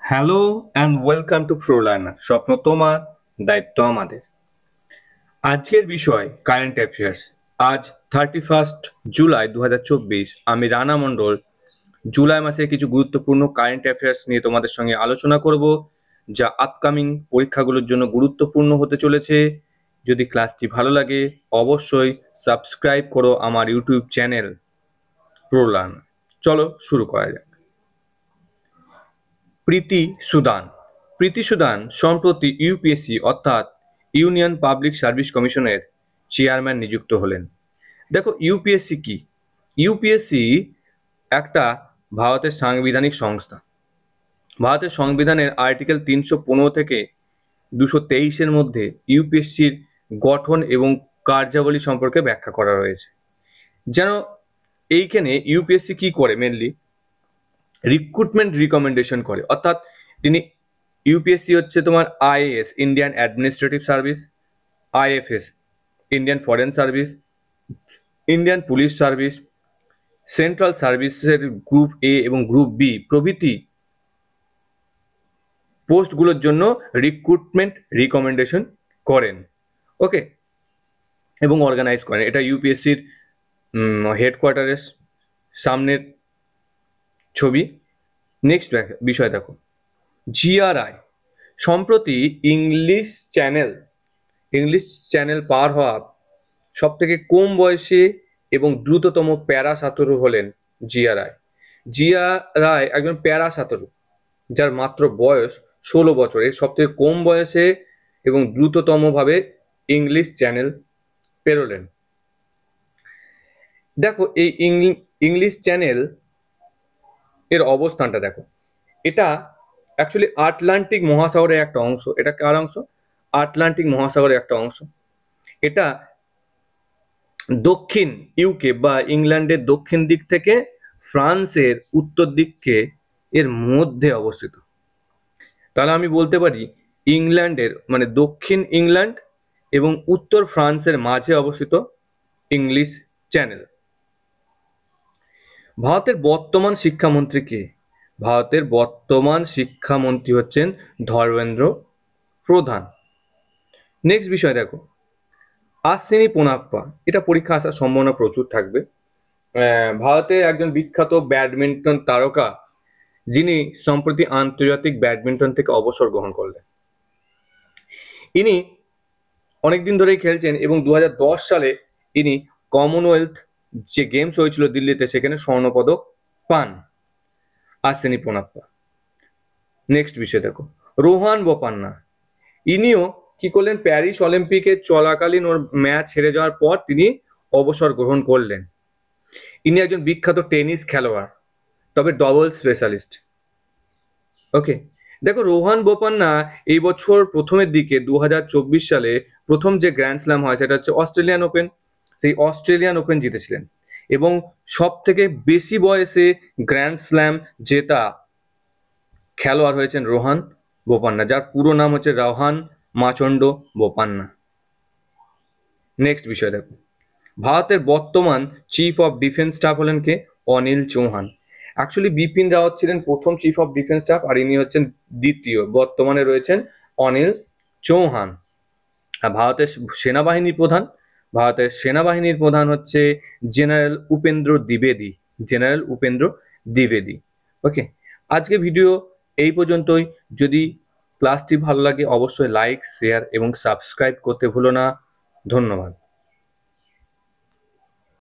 Hello and welcome to Prolearner. স্বপ্ন তোমার, দায়িত্ব আমাদের। আজকের বিষয় কারেন্ট অ্যাফেয়ার্স। আজ 31 জুলাই 2024। আমি রানা মণ্ডল জুলাই মাসে কিছু গুরুত্বপূর্ণ কারেন্ট অ্যাফেয়ার্স নিয়ে তোমাদের সঙ্গে আলোচনা করব, যা আপকামিং পরীক্ষাগুলোর জন্য গুরুত্বপূর্ণ হতে চলেছে। যদি ক্লাসটি ভালো লাগে অবশ্যই সাবস্ক্রাইব করো আমার ইউটিউব চ্যানেল প্রোলার্নার। চলো শুরু করা যাক। প্রীতি সুদান। প্রীতি সুদান সম্প্রতি ইউপিএসসি অর্থাৎ ইউনিয়ন পাবলিক সার্ভিস কমিশনের চেয়ারম্যান নিযুক্ত হলেন। দেখো ইউপিএসসি কি? ইউপিএসসি একটা ভারতের সাংবিধানিক সংস্থা। ভারতের সংবিধানের আর্টিকেল 315 থেকে 223-এর মধ্যে ইউপিএসসির গঠন এবং কার্যাবলী সম্পর্কে ব্যাখ্যা করা রয়েছে। যেন এইখানে ইউপিএসসি কি করে? মেনলি রিক্রুটমেন্ট রিকমেন্ডেশন করে, অর্থাৎ তিনি ইউপিএসসি হচ্ছে তোমার IAS Indian administrative service, IFS Indian foreign service, Indian police service, central সার্ভিসের গ্রুপ এ এবং গ্রুপ বি প্রভৃতি পোস্টগুলোর জন্য রিক্রুটমেন্ট রিকমেন্ডেশন করেন। ওকে, এবং অর্গানাইজ করেন। এটা ইউপিএসসির হেডকোয়ার্টারের সামনের ছবি। নেক্সট বিষয় দেখো, জিআরআই। সম্প্রতি ইংলিশ চ্যানেল পার হওয়া সব থেকে কম বয়সে এবং দ্রুততম প্যারা সাঁতারু হলেন জিআরআই। জিআরআই একজন প্যারা সাঁতারু, যার মাত্র বয়স 16 বছরে সব থেকে কম বয়সে এবং দ্রুততম ভাবে ইংলিশ চ্যানেল পেরোলেন। দেখো এই ইংলিশ চ্যানেল এর অবস্থানটা দেখো, এটা অ্যাকচুয়ালি আটলান্টিক মহাসাগরের একটা অংশ। এটা কার অংশ? আটলান্টিক মহাসাগরের একটা অংশ। এটা দক্ষিণ ইউকে বা ইংল্যান্ডের দক্ষিণ দিক থেকে ফ্রান্সের উত্তর দিককে এর মধ্যে অবস্থিত। তাহলে আমি বলতে পারি ইংল্যান্ডের মানে দক্ষিণ ইংল্যান্ড এবং উত্তর ফ্রান্সের মাঝে অবস্থিত ইংলিশ চ্যানেল। ভারতের বর্তমান শিক্ষামন্ত্রী কে? ভারতের বর্তমান শিক্ষামন্ত্রী হচ্ছেন ধর্মেন্দ্র প্রধান। নেক্সট বিষয় দেখো, আশ্বিনী পোনাপ্পা। এটা পরীক্ষা আসার সম্ভাবনা প্রচুর থাকবে। ভারতের একজন বিখ্যাত ব্যাডমিন্টন তারকা, যিনি সম্প্রতি আন্তর্জাতিক ব্যাডমিন্টন থেকে অবসর গ্রহণ করলেন। ইনি অনেকদিন ধরেই খেলছেন এবং 2010 সালে ইনি কমনওয়েলথ যে গেমস হয়েছিল দিল্লিতে, সেখানে স্বর্ণপদক পান আশ্বিনী পোনাপ্পা। নেক্সট বিষয় দেখো, রোহান বোপান্না। ইনিও কি করলেন? প্যারিস অলিম্পিকে চলাকালীন ওর ম্যাচ হেরে যাওয়ার পর তিনি অবসর গ্রহণ করলেন। ইনি একজন বিখ্যাত টেনিস খেলোয়াড়, তবে ডবল স্পেশালিস্ট। ওকে, দেখো রোহান বোপান্না এই বছর প্রথমের দিকে 2024 সালে প্রথম যে গ্র্যান্ড স্ল্যাম হয় সেটা হচ্ছে অস্ট্রেলিয়ান ওপেন। সেই অস্ট্রেলিয়ান ওপেন জিতেছিলেন এবং সব থেকে বেশি বয়সে গ্র্যান্ড স্ল্যাম জেতা খেলোয়াড় হয়েছেন রোহান বোপান্না, যার পুরো নাম হচ্ছে রোহান মাচন্ড বোপান্না। নেক্সট বিষয় দেখো, ভারতের বর্তমান চিফ অফ ডিফেন্স স্টাফ হলেন কে? অনিল চৌহান। অ্যাকচুয়ালি বিপিন রাওয়াত ছিলেন প্রথম চিফ অফ ডিফেন্স স্টাফ, আর ইনি হচ্ছেন দ্বিতীয়। বর্তমানে রয়েছেন অনিল চৌহান। আর ভারতের সেনাবাহিনীর প্রধান হচ্ছে জেনারেল উপেন্দ্র দ্বিবেদী। জেনারেল উপেন্দ্র দ্বিবেদী। ওকে, আজকে ভিডিও এই পর্যন্তই। যদি ক্লাসটি ভালো লাগে অবশ্যই লাইক, শেয়ার এবং সাবস্ক্রাইব করতে ভুলো না। ধন্যবাদ।